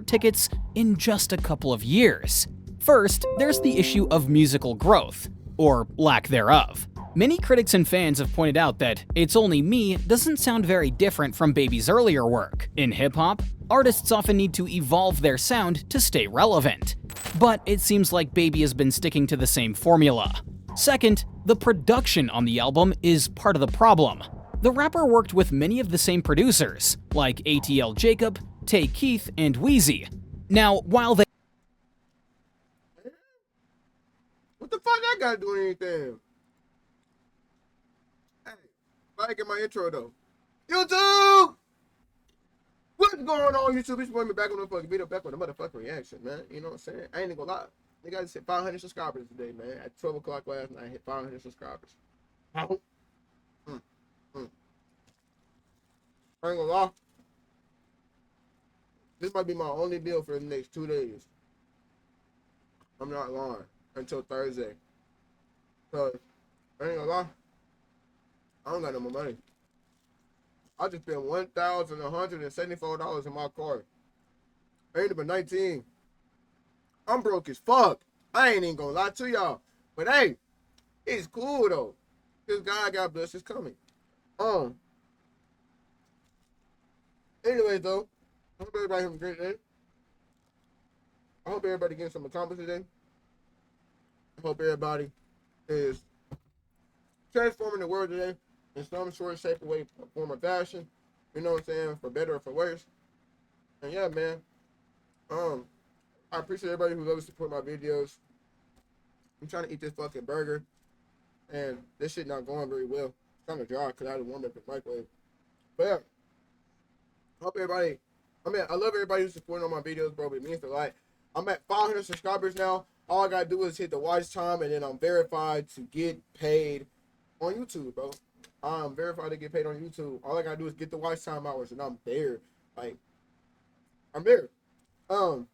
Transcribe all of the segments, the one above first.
tickets in just a couple of years. First, there's the issue of musical growth, or lack thereof. Many critics and fans have pointed out that It's Only Me doesn't sound very different from Baby's earlier work. In hip-hop, artists often need to evolve their sound to stay relevant. But it seems like Baby has been sticking to the same formula. Second, the production on the album is part of the problem. The rapper worked with many of the same producers, like ATL Jacob, Tay Keith, and Wheezy. Now, while they— What the fuck I gotta do anything? Hey, I get my intro though. YouTube! What's going on, YouTube? It's me back on the fucking video, back with a motherfucking reaction, man. You know what I'm saying? I ain't even gonna lie. They got hit 500 subscribers today, man. At 12 o'clock last night, I hit 500 subscribers. How? I ain't gonna lie. This might be my only deal for the next 2 days. I'm not lying. Until Thursday. So, I ain't gonna lie. I don't got no more money. I just spent $1,174 in my car. I ain't even 19. I'm broke as fuck. I ain't even gonna lie to y'all. But hey, it's cool though. This guy, God bless, is coming. Anyways though, I hope everybody having a great day. I hope everybody getting some accomplished today. I hope everybody is transforming the world today in some sort of shape or way, form or fashion. You know what I'm saying? For better or for worse. And yeah, man. I appreciate everybody who loves to support my videos. I'm trying to eat this fucking burger, and this shit not going very well. It's kind of dry because I had to warm up the microwave. But yeah, hope everybody. I love everybody who's supporting on my videos, bro. But it means a lot. I'm at 500 subscribers now. All I gotta do is hit the watch time, and then I'm verified to get paid on YouTube, bro. I'm verified to get paid on YouTube. All I gotta do is get the watch time hours, and I'm there. Like, I'm there. But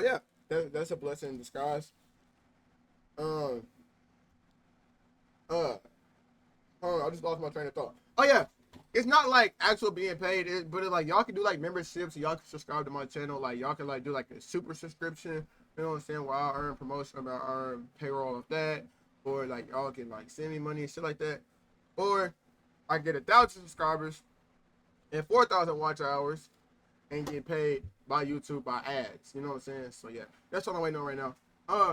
yeah, that's a blessing in disguise. Hold on, I just lost my train of thought. Oh yeah, it's not like actual being paid, but it's like y'all can do like memberships. Y'all can subscribe to my channel. Like y'all can like do like a super subscription. You know what I'm saying? Where I earn promotion, I earn payroll of that, or like y'all can like send me money and shit like that, or I get 1,000 subscribers and 4,000 watch hours and get paid by YouTube by ads. You know what I'm saying? So yeah, that's all I'm waiting on right now.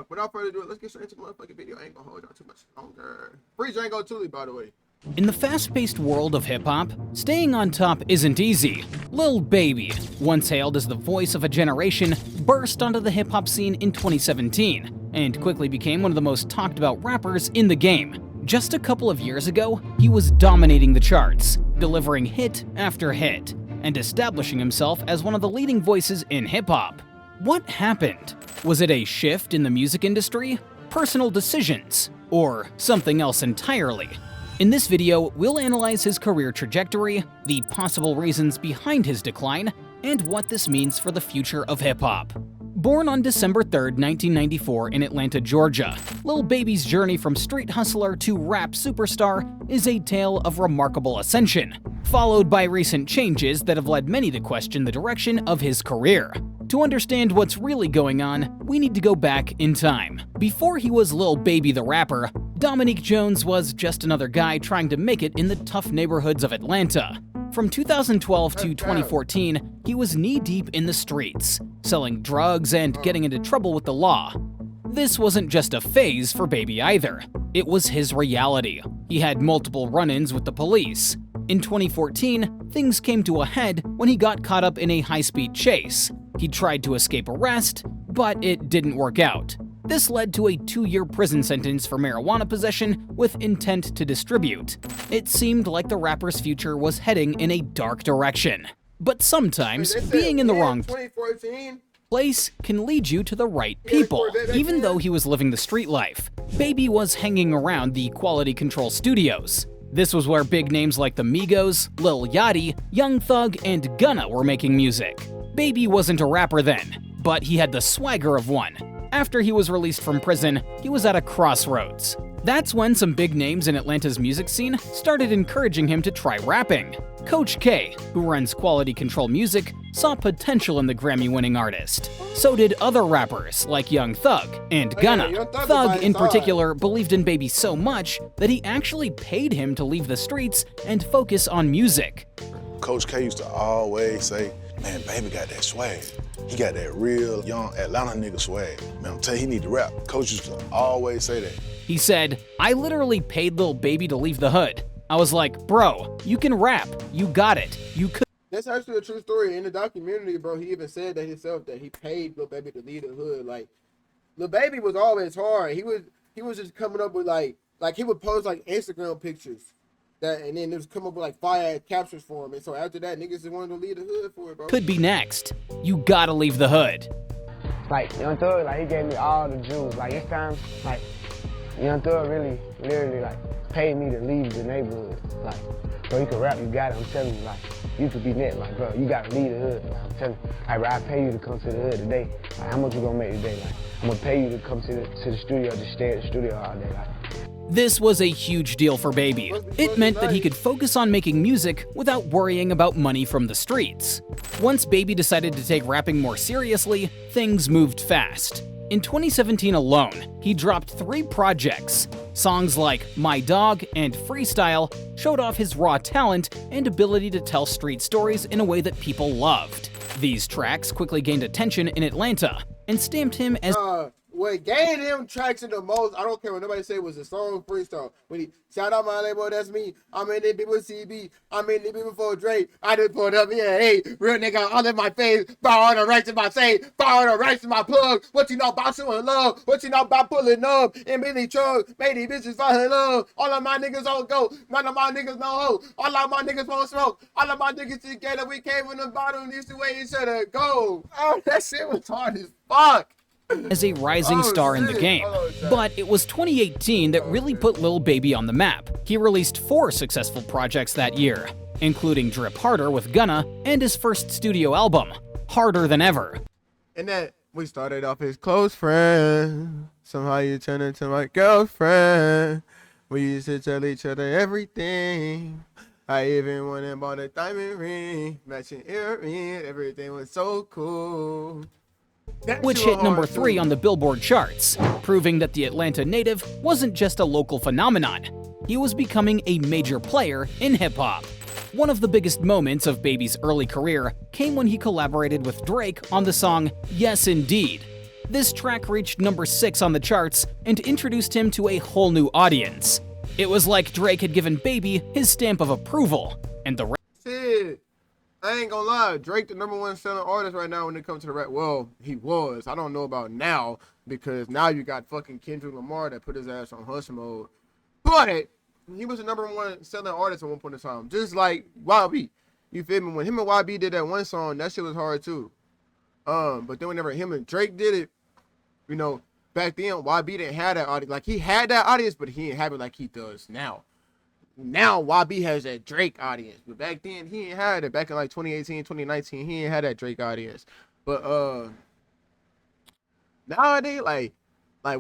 Without further ado, let's get straight into the motherfucking video. I ain't gonna hold y'all too much longer. Free Django Tully, by the way. In the fast-paced world of hip-hop, staying on top isn't easy. Lil Baby, once hailed as the voice of a generation, burst onto the hip-hop scene in 2017 and quickly became one of the most talked about rappers in the game. Just a couple of years ago, he was dominating the charts, delivering hit after hit, and establishing himself as one of the leading voices in hip-hop. What happened? Was it a shift in the music industry, personal decisions, or something else entirely? In this video, we'll analyze his career trajectory, the possible reasons behind his decline, and what this means for the future of hip-hop. Born on December 3rd, 1994 in Atlanta, Georgia, Lil Baby's journey from street hustler to rap superstar is a tale of remarkable ascension, followed by recent changes that have led many to question the direction of his career. To understand what's really going on, we need to go back in time. Before he was Lil Baby the rapper, Dominique Jones was just another guy trying to make it in the tough neighborhoods of Atlanta. From 2012 to 2014, he was knee-deep in the streets, selling drugs and getting into trouble with the law. This wasn't just a phase for Baby either. It was his reality. He had multiple run-ins with the police. In 2014, things came to a head when he got caught up in a high-speed chase. He tried to escape arrest, but it didn't work out. This led to a 2-year prison sentence for marijuana possession with intent to distribute. It seemed like the rapper's future was heading in a dark direction. But sometimes, being in the wrong place can lead you to the right people. Even though he was living the street life, Baby was hanging around the Quality Control Studios. This was where big names like the Migos, Lil Yachty, Young Thug, and Gunna were making music. Baby wasn't a rapper then, but he had the swagger of one. After he was released from prison, he was at a crossroads. That's when some big names in Atlanta's music scene started encouraging him to try rapping. Coach K, who runs Quality Control Music, saw potential in the Grammy-winning artist. So did other rappers like Young Thug and Gunna. Young Thug was Thug, by in his side. particular, believed in Baby so much that he actually paid him to leave the streets and focus on music. Coach K used to always say, man, Baby got that swag. He got that real young Atlanta nigga swag. Man, I'm telling you, he need to rap. Coach used to always say that. He said, "I literally paid Lil Baby to leave the hood. I was like, bro, you can rap. You got it. You could." That's actually a true story. In the documentary, bro, he even said that himself, that he paid Lil Baby to leave the hood. Like, Lil Baby was always hard. He was just coming up with like he would post like Instagram pictures that, and then it was come up with like fire captions for him. And so after that, niggas just wanted to leave the hood for it, bro. Could be next. You gotta leave the hood. Like, Young Thug, like, he gave me all the jewels. Like, it's time, like, Young Thug really, literally, like, paid me to leave the neighborhood. Like, bro, you can rap, you got it. I'm telling you, like, you could be next. Like, bro, you gotta leave the hood. Like, I'm telling you, like, bro, I pay you to come to the hood today. Like, how much you gonna make today? Like, I'm gonna pay you to come to the studio, just stay at the studio all day. Like, This was a huge deal for Baby. It meant that he could focus on making music without worrying about money from the streets. Once Baby decided to take rapping more seriously, things moved fast. In 2017 alone, he dropped 3 projects. Songs like My Dog and Freestyle showed off his raw talent and ability to tell street stories in a way that people loved. These tracks quickly gained attention in Atlanta and stamped him as What gained him traction the most, I don't care what nobody say, was the song Freestyle. When he, shout out my label, that's me. I'm in the people CB. I'm in the people for Drake. I just pulled up, yeah, hey, real nigga, all in my face. Borrow the rights in my say. Borrow the rights in my plug. What you know about showing love? What you know about pulling up? And Billy Truck, made these bitches find her love. All of my niggas on go. None of my niggas no hoe. All of my niggas won't smoke. All of my niggas together. We came from the bottom. This the way each other go. Oh, that shit was hard as fuck. as a rising star in the game. But it was 2018 that really put Lil Baby on the map. He released 4 successful projects that year, including Drip Harder with Gunna and his first studio album, Harder Than Ever. And that we started off as close friends. Somehow you turned into my girlfriend. We used to tell each other everything. I even went and bought a diamond ring, matching earring. Everything was so cool. Which hit number 3 on the Billboard charts, proving that the Atlanta native wasn't just a local phenomenon. He was becoming a major player in hip-hop. One of the biggest moments of Baby's early career came when he collaborated with Drake on the song Yes Indeed. This track reached number 6 on the charts and introduced him to a whole new audience. It was like Drake had given Baby his stamp of approval, and the Shit. I ain't gonna lie, Drake the #1 selling artist right now when it comes to the rap. Well, he was. I don't know about now, because now you got fucking Kendrick Lamar that put his ass on hush mode. But he was the #1 selling artist at one point in time, just like YB. You feel me? When him and YB did that one song, that shit was hard too. But then whenever him and Drake did it, you know, back then YB didn't have that audience. Like, he had that audience, but he didn't have it like he does now. Now YB has that Drake audience, but back then he ain't had it. Back in like 2018, 2019, he ain't had that Drake audience. But nowadays, like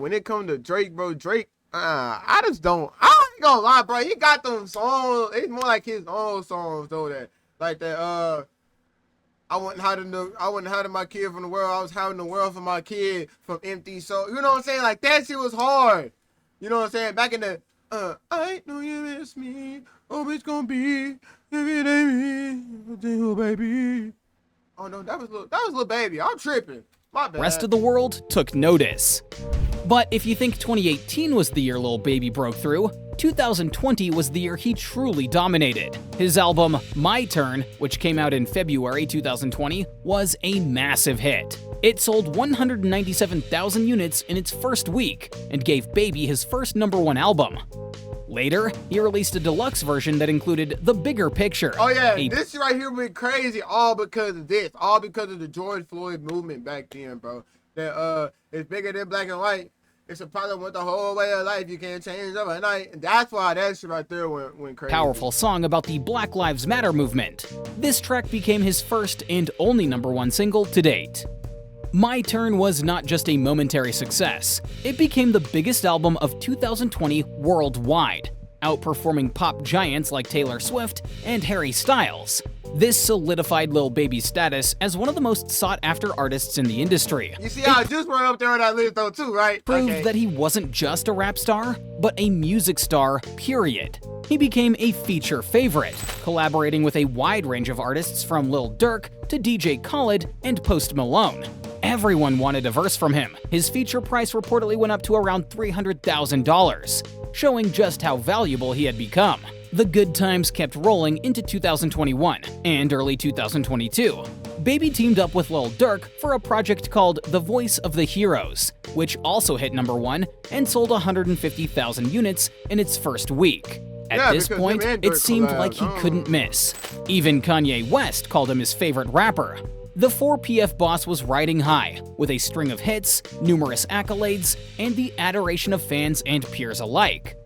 when it comes to Drake, bro, Drake, I just don't. I ain't gonna lie, bro. He got them songs. It's more like his own songs though. That like that. I wasn't hiding my kid from the world. I was hiding the world from my kid from empty soul. You know what I'm saying? Like, that shit was hard. You know what I'm saying? Back in the I know you miss me. Oh, it's gonna be if it ain't me, oh baby. Oh no, that was Lil Baby. I'm tripping. My bad. rest of the world took notice. But if you think 2018 was the year Lil Baby broke through, 2020 was the year he truly dominated. His album, My Turn, which came out in February 2020, was a massive hit. It sold 197,000 units in its first week and gave Baby his first #1 album. Later, he released a deluxe version that included The Bigger Picture. Oh yeah, this right here went crazy all because of this. All because of the George Floyd movement back then, bro. That it's bigger than black and white. It's a problem with the whole way of life. You can't change overnight. And that's why that shit right there went crazy. Powerful song about the Black Lives Matter movement. This track became his first and only #1 single to date. My Turn was not just a momentary success, it became the biggest album of 2020 worldwide. outperforming pop giants like Taylor Swift and Harry Styles. This solidified Lil Baby's status as one of the most sought-after artists in the industry. You see how Juice WRLD up there on that list though too, right? Proved that he wasn't just a rap star, but a music star, period. He became a feature favorite, collaborating with a wide range of artists from Lil Durk to DJ Khaled and Post Malone. Everyone wanted a verse from him. His feature price reportedly went up to around $300,000, showing just how valuable he had become. The good times kept rolling into 2021 and early 2022. Baby teamed up with Lil Durk for a project called The Voice of the Heroes, which also hit #1 and sold 150,000 units in its first week. At this point, it seemed like he couldn't miss. Even Kanye West called him his favorite rapper. The 4PF boss was riding high, with a string of hits, numerous accolades, and the adoration of fans and peers alike.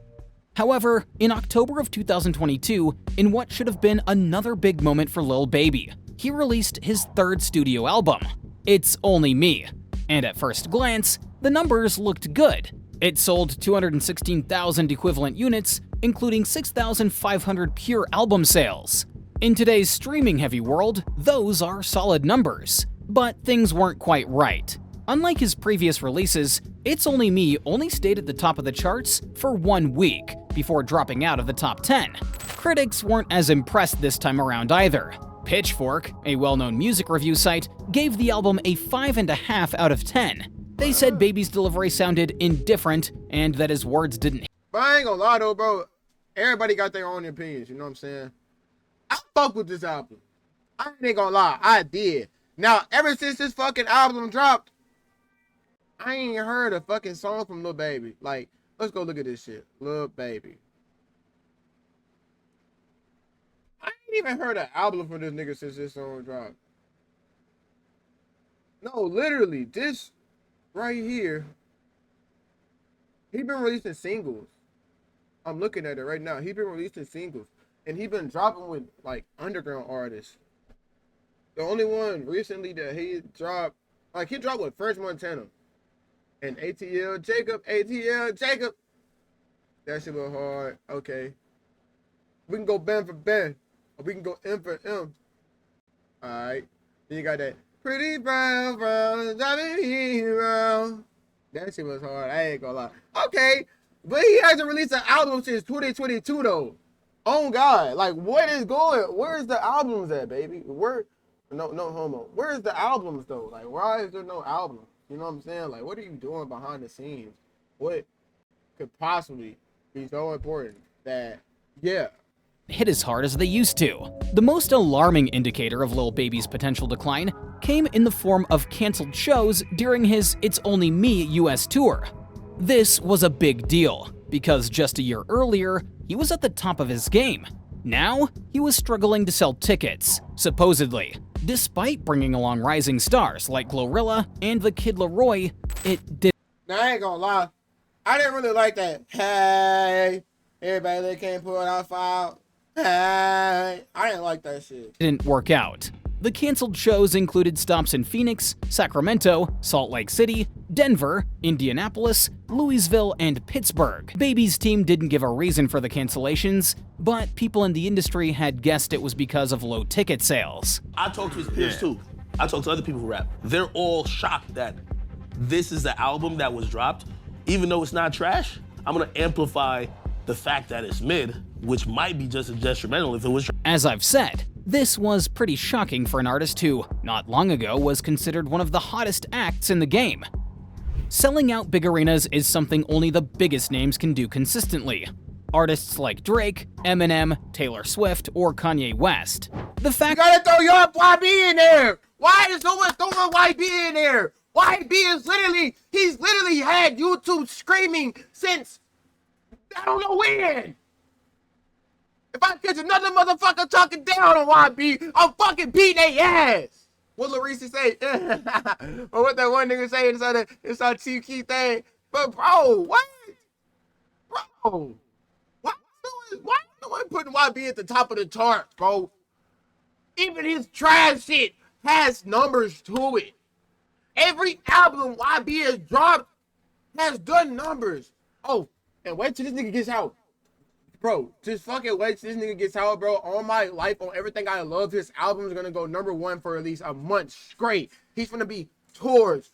However, in October of 2022, in what should have been another big moment for Lil Baby, he released his third studio album, It's Only Me. And at first glance, the numbers looked good. It sold 216,000 equivalent units, including 6,500 pure album sales. In today's streaming-heavy world, those are solid numbers. But things weren't quite right. Unlike his previous releases, It's Only Me only stayed at the top of the charts for 1 week before dropping out of the top 10. Critics weren't as impressed this time around either. Pitchfork, a well-known music review site, gave the album a 5.5 out of 10. They said Baby's delivery sounded indifferent and that his words didn't. But I ain't gonna lie though, bro. Everybody got their own opinions, you know what I'm saying? I fuck with this album. I ain't gonna lie, I did. Now, ever since this fucking album dropped, I ain't heard a fucking song from Lil Baby. Like, let's go look at this shit. Lil Baby. I ain't even heard an album from this nigga since this song dropped. No, literally, this right here, he been releasing singles. I'm looking at it right now. He been releasing singles. And he been dropping with, like, underground artists. The only one recently that he dropped, like, he dropped with French Montana. And ATL Jacob. That shit was hard. Okay. We can go Ben for Ben. Or we can go M for M. Alright. Then you got that Pretty Brown, driving me around. That shit was hard. I ain't gonna lie. Okay. But he hasn't released an album since 2022 though. Oh God. Like, what is going? Where's the albums at, baby? Where? No homo. Where's the albums though? Like, why is there no album? You know what I'm saying? Like, what are you doing behind the scenes? What could possibly be so important that, yeah, hit as hard as they used to? The most alarming indicator of Lil Baby's potential decline came in the form of canceled shows during his It's Only Me US tour. This was a big deal, because just a year earlier, he was at the top of his game. Now, he was struggling to sell tickets, supposedly. Despite bringing along rising stars like Glorilla and the Kid Laroi, it did. Now I ain't gonna lie, I didn't really like that. Hey, everybody that can't pull it off out. Hey, I didn't like that shit. Didn't work out. The canceled shows included stops in Phoenix, Sacramento, Salt Lake City, Denver, Indianapolis, Louisville, and Pittsburgh. Baby's team didn't give a reason for the cancellations, but people in the industry had guessed it was because of low ticket sales. I talked to his peers too. I talked to other people who rap. They're all shocked that this is the album that was dropped. Even though it's not trash, I'm gonna amplify the fact that it's mid, which might be just as detrimental if it was. As I've said, this was pretty shocking for an artist who, not long ago, was considered one of the hottest acts in the game. Selling out big arenas is something only the biggest names can do consistently. Artists like Drake, Eminem, Taylor Swift, or Kanye West. The fact— You gotta throw your YB in there! Why is no one throwing YB in there? YB is he's literally had YouTube screaming since, I don't know when. If I catch another motherfucker talking down on YB, I'm fucking beating their ass. What Larissa say? Or what that one nigga say inside Chief Key thing? But bro, what? Bro, why no one putting YB at the top of the charts, bro? Even his trash shit has numbers to it. Every album YB has dropped has done numbers. Oh, and wait till this nigga gets out. bro, just fucking wait till this nigga gets out, bro. All my life, on everything I love, his album is gonna go #1 for at least a month straight. He's gonna be tours.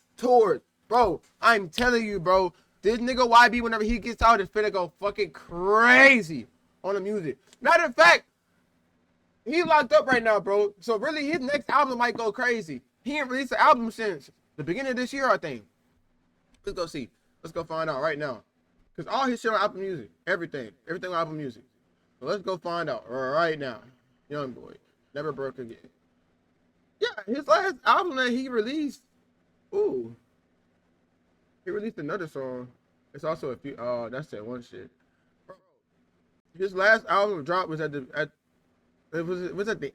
Bro, I'm telling you, bro. This nigga YB, whenever he gets out, is finna go fucking crazy on the music. Matter of fact, he locked up right now, bro. So really, his next album might go crazy. He ain't released an album since the beginning of this year, I think. Let's go see. Let's go find out right now. Because all his shit on Apple Music. Everything on Apple Music. So let's go find out right now. Young boy. Never broke again. Yeah, his last album that he released. Ooh. He released another song. It's also a few. Oh, that's that one shit. Bro, his last album drop was at the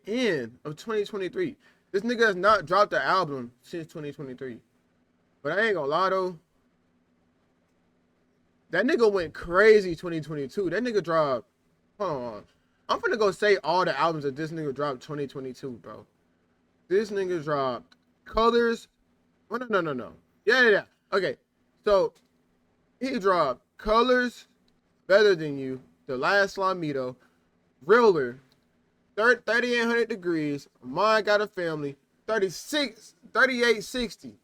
end of 2023. This nigga has not dropped an album since 2023. But I ain't gonna lie though. That nigga went crazy 2022. That nigga dropped. Hold on. I'm finna go say all the albums that this nigga dropped 2022, bro. This nigga dropped Colors. Oh, no. Yeah. Okay. So he dropped Colors, Better Than You, The Last Slamito, Realer, 3800 Degrees, Mine Got a Family, 3860.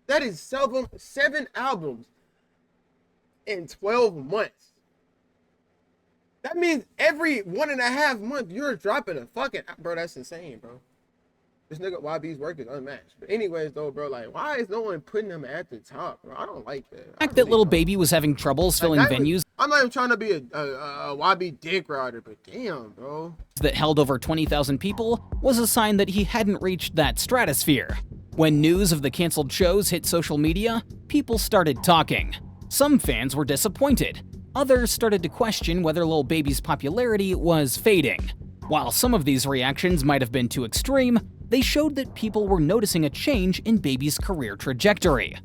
That is 7 albums in 12 months. That means every 1.5 months you're dropping a fucking, bro. That's insane, bro. This nigga YB's work is unmatched. But anyways, though, bro, like, why is no one putting him at the top, bro? I don't like that. The fact that Lil Baby was having troubles filling venues I'm not even trying to be a YB dick rider, but damn, bro. That held over 20,000 people was a sign that he hadn't reached that stratosphere. When news of the canceled shows hit social media, people started talking. Some fans were disappointed. Others started to question whether Lil Baby's popularity was fading. While some of these reactions might have been too extreme, they showed that people were noticing a change in Baby's career trajectory.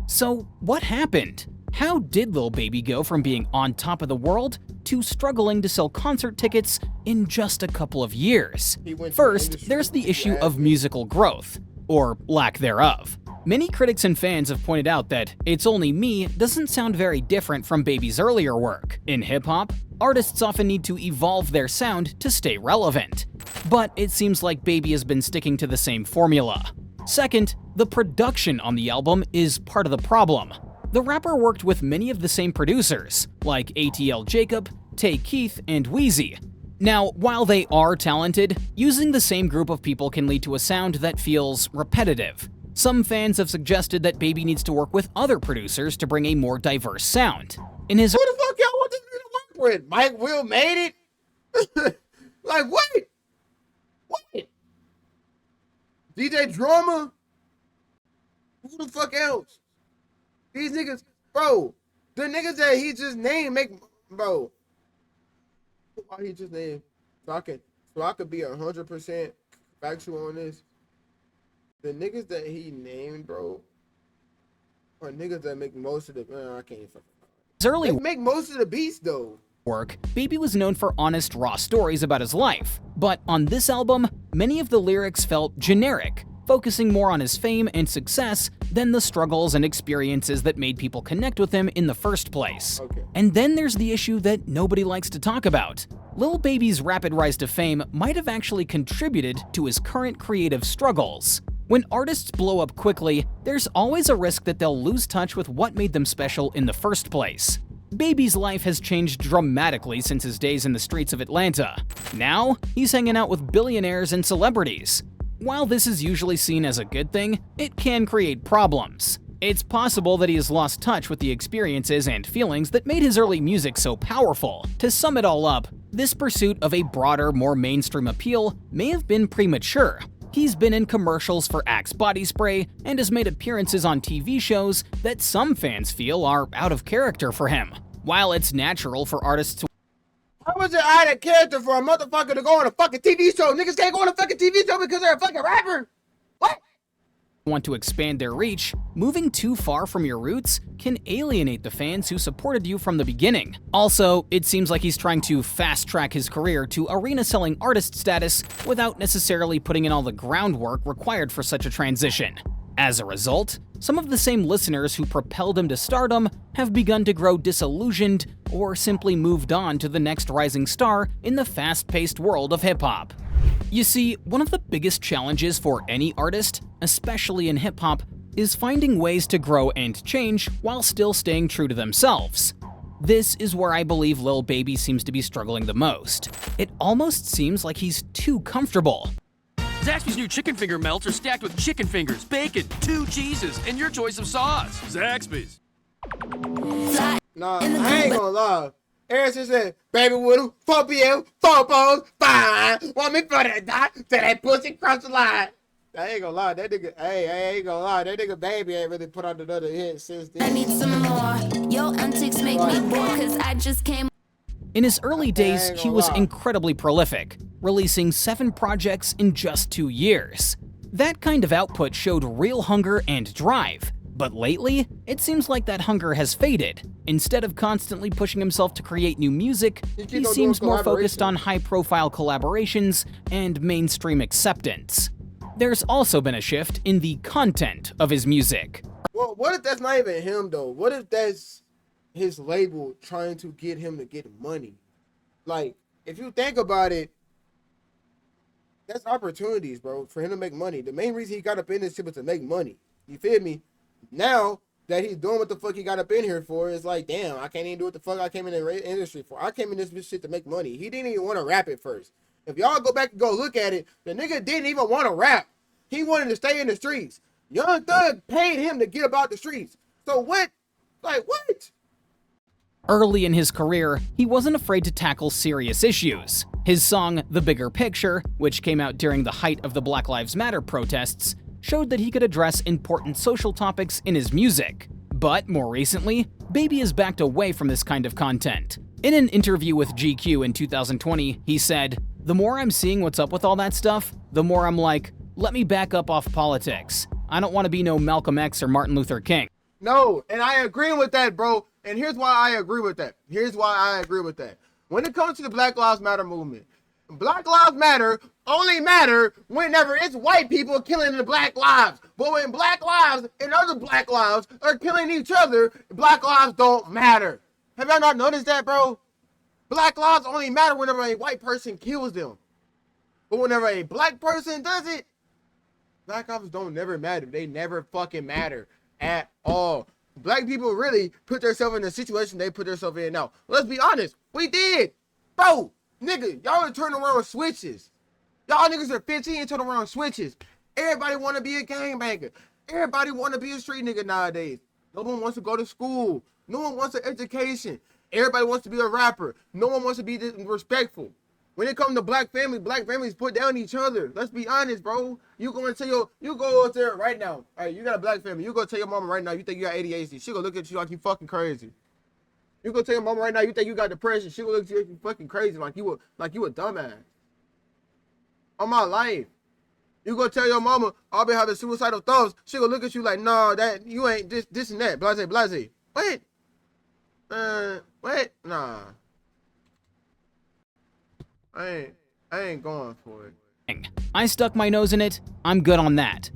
So what happened? How did Lil Baby go from being on top of the world to struggling to sell concert tickets in just a couple of years? First, there's the issue of musical growth, or lack thereof. Many critics and fans have pointed out that It's Only Me doesn't sound very different from Baby's earlier work. In hip-hop, artists often need to evolve their sound to stay relevant. But it seems like Baby has been sticking to the same formula. Second, the production on the album is part of the problem. The rapper worked with many of the same producers, like ATL Jacob, Tay Keith, and Wheezy. Now, while they are talented, using the same group of people can lead to a sound that feels repetitive. Some fans have suggested that Baby needs to work with other producers to bring a more diverse sound. In his Who the fuck y'all want this nigga to work with? Mike Will made it? Like, what? DJ Drama? Who the fuck else? These niggas, bro, the niggas that he just named bro. Why he just named? So I could be 100% factual on this. The niggas that he named, bro, are niggas that make most of the, I can't even fucking. early They make most of the beats though. Work, Baby was known for honest, raw stories about his life. But on this album, many of the lyrics felt generic, focusing more on his fame and success than the struggles and experiences that made people connect with him in the first place. Okay. And then there's the issue that nobody likes to talk about. Lil Baby's rapid rise to fame might have actually contributed to his current creative struggles. When artists blow up quickly, there's always a risk that they'll lose touch with what made them special in the first place. Baby's life has changed dramatically since his days in the streets of Atlanta. Now, he's hanging out with billionaires and celebrities. While this is usually seen as a good thing, it can create problems. It's possible that he has lost touch with the experiences and feelings that made his early music so powerful. To sum it all up, this pursuit of a broader, more mainstream appeal may have been premature. He's been in commercials for Axe body spray and has made appearances on TV shows that some fans feel are out of character for him. While it's natural for artists to How was it out of character for a motherfucker to go on a fucking TV show? Niggas can't go on a fucking TV show because they're a fucking rapper. What? want to expand their reach, moving too far from your roots can alienate the fans who supported you from the beginning. Also, it seems like he's trying to fast-track his career to arena-selling artist status without necessarily putting in all the groundwork required for such a transition. As a result, some of the same listeners who propelled him to stardom have begun to grow disillusioned or simply moved on to the next rising star in the fast-paced world of hip-hop. You see, one of the biggest challenges for any artist, especially in hip-hop, is finding ways to grow and change while still staying true to themselves. This is where I believe Lil Baby seems to be struggling the most. It almost seems like he's too comfortable. Zaxby's new chicken finger melts are stacked with chicken fingers, bacon, 2 cheeses, and your choice of sauce. Zaxby's. Nah, I ain't gonna lie. Harrison said, baby with him, 4 p.m., 4 balls, fine. Want me for that dot, till that pussy cross the line. I ain't gonna lie, that nigga, hey, I ain't gonna lie, that nigga Baby ain't really put out another hit since then. I need some more. Your antics make me bored, cause I just came. In his early days, he was incredibly prolific, releasing 7 projects in just 2 years. That kind of output showed real hunger and drive. But lately, it seems like that hunger has faded. Instead of constantly pushing himself to create new music, he seems more focused on high-profile collaborations and mainstream acceptance. There's also been a shift in the content of his music. Well, what if that's not even him, though? What if that's his label trying to get him to get money? Like, if you think about it, that's opportunities, bro, for him to make money. The main reason he got up in this shit was to make money. You feel me? Now that he's doing what the fuck he got up in here for, it's like, damn, I can't even do what the fuck I came in the industry for. I came in this shit to make money. He didn't even want to rap at first. If y'all go back and go look at it, the nigga didn't even want to rap. He wanted to stay in the streets. Young Thug paid him to get about the streets. So what? Like, what? Early in his career, he wasn't afraid to tackle serious issues. His song, The Bigger Picture, which came out during the height of the Black Lives Matter protests, showed that he could address important social topics in his music. But more recently, Baby has backed away from this kind of content. In an interview with GQ in 2020, he said, "The more I'm seeing what's up with all that stuff, the more I'm like, let me back up off politics. I don't want to be no Malcolm X or Martin Luther King." No, and I agree with that, bro. And here's why I agree with that. When it comes to the Black Lives Matter movement, Black Lives Matter only matter whenever it's white people killing the black lives. But when black lives and other black lives are killing each other, black lives don't matter. Have y'all not noticed that, bro? Black lives only matter whenever a white person kills them. But whenever a black person does it, black lives don't never matter. They never fucking matter at all. Black people really put themselves in the situation they put themselves in now. Let's be honest, we did. Bro, nigga, y'all are turning around switches. Y'all niggas are 15 and turning around switches. Everybody want to be a gangbanger. Everybody want to be a street nigga nowadays. No one wants to go to school. No one wants an education. Everybody wants to be a rapper. No one wants to be respectful. When it comes to black families put down each other. Let's be honest, bro. You go out there right now. All right, you got a black family. You go tell your mama right now you think you got ADHD. She gonna look at you like you fucking crazy. You go tell your mama right now you think you got depression. She gonna look at you like you fucking crazy, like you a dumbass. On my life. You go tell your mama I'll be having suicidal thoughts. She gonna look at you like, nah, that you ain't this and that. Blase. What? What? Nah. I ain't going for it. I stuck my nose in it, I'm good on that.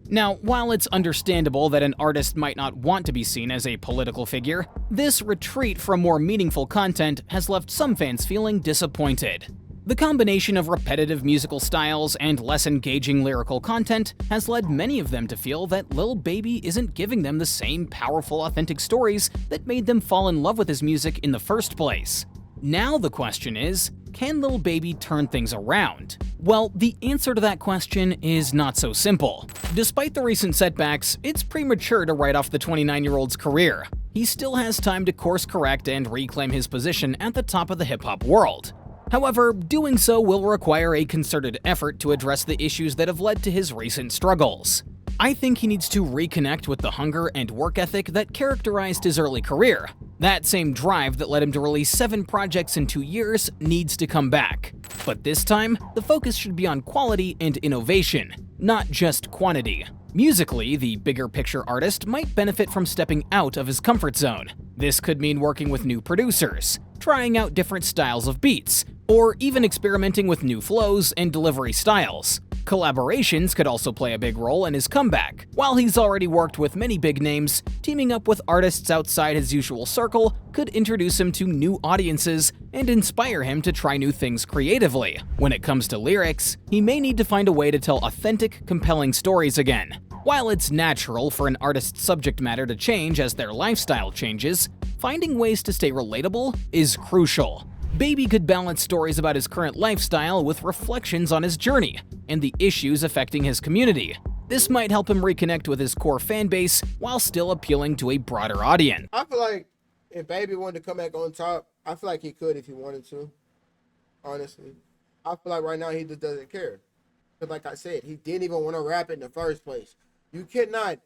Now, while it's understandable that an artist might not want to be seen as a political figure, this retreat from more meaningful content has left some fans feeling disappointed. The combination of repetitive musical styles and less engaging lyrical content has led many of them to feel that Lil Baby isn't giving them the same powerful, authentic stories that made them fall in love with his music in the first place. Now the question is, can Lil Baby turn things around? Well, the answer to that question is not so simple. Despite the recent setbacks, it's premature to write off the 29-year-old's career. He still has time to course correct and reclaim his position at the top of the hip-hop world. However, doing so will require a concerted effort to address the issues that have led to his recent struggles. I think he needs to reconnect with the hunger and work ethic that characterized his early career. That same drive that led him to release 7 projects in 2 years needs to come back. But this time, the focus should be on quality and innovation, not just quantity. Musically, the bigger picture artist might benefit from stepping out of his comfort zone. This could mean working with new producers, trying out different styles of beats, or even experimenting with new flows and delivery styles. Collaborations could also play a big role in his comeback. While he's already worked with many big names, teaming up with artists outside his usual circle could introduce him to new audiences and inspire him to try new things creatively. When it comes to lyrics, he may need to find a way to tell authentic, compelling stories again. While it's natural for an artist's subject matter to change as their lifestyle changes, finding ways to stay relatable is crucial. Baby could balance stories about his current lifestyle with reflections on his journey and the issues affecting his community. This might help him reconnect with his core fan base while still appealing to a broader audience. I feel like if Baby wanted to come back on top, I feel like he could if he wanted to. Honestly, I feel like right now he just doesn't care. But like I said, he didn't even want to rap in the first place. You cannot,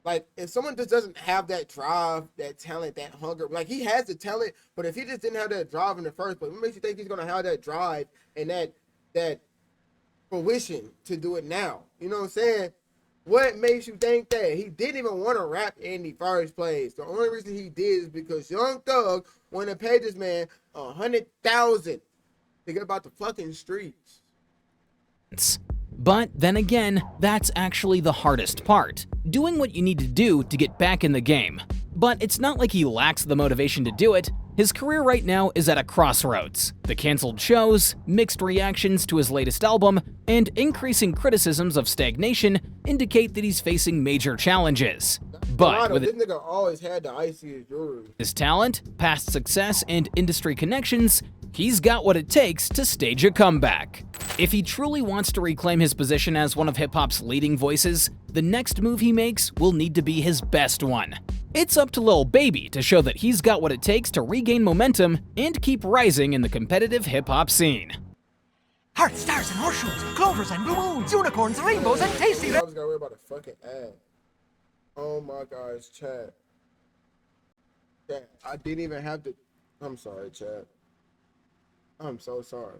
like, if someone just doesn't have that drive, that talent, that hunger, like he has the talent, but if he just didn't have that drive in the first place, what makes you think he's gonna have that drive and that fruition to do it now? You know what I'm saying? What makes you think that he didn't even want to rap in the first place? The only reason he did is because Young Thug wanted to pay this man $100,000 to get about the fucking streets. But then again, that's actually the hardest part, doing what you need to do to get back in the game. But it's not like he lacks the motivation to do it. His career right now is at a crossroads. The canceled shows, mixed reactions to his latest album, and increasing criticisms of stagnation indicate that he's facing major challenges. But with this nigga always had the iciest jewelry. His talent, past success, and industry connections, he's got what it takes to stage a comeback. If he truly wants to reclaim his position as one of hip-hop's leading voices, the next move he makes will need to be his best one. It's up to Lil Baby to show that he's got what it takes to regain momentum and keep rising in the competitive hip-hop scene. Hearts, stars, and horseshoes, clovers and blue moons, unicorns, rainbows, and tasty... I was gonna worry about a fucking ad. Oh my gosh, chat. Chat, I didn't even have to... I'm sorry, chat. I'm so sorry.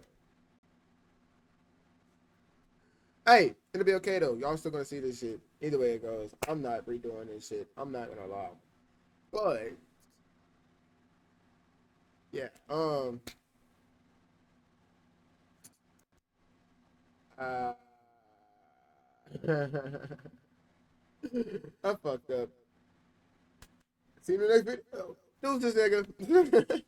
Hey, it'll be okay though. Y'all still gonna see this shit. Either way it goes. I'm not redoing this shit. I'm not gonna lie. But yeah, I fucked up. See you in the next video. Deuces, nigga.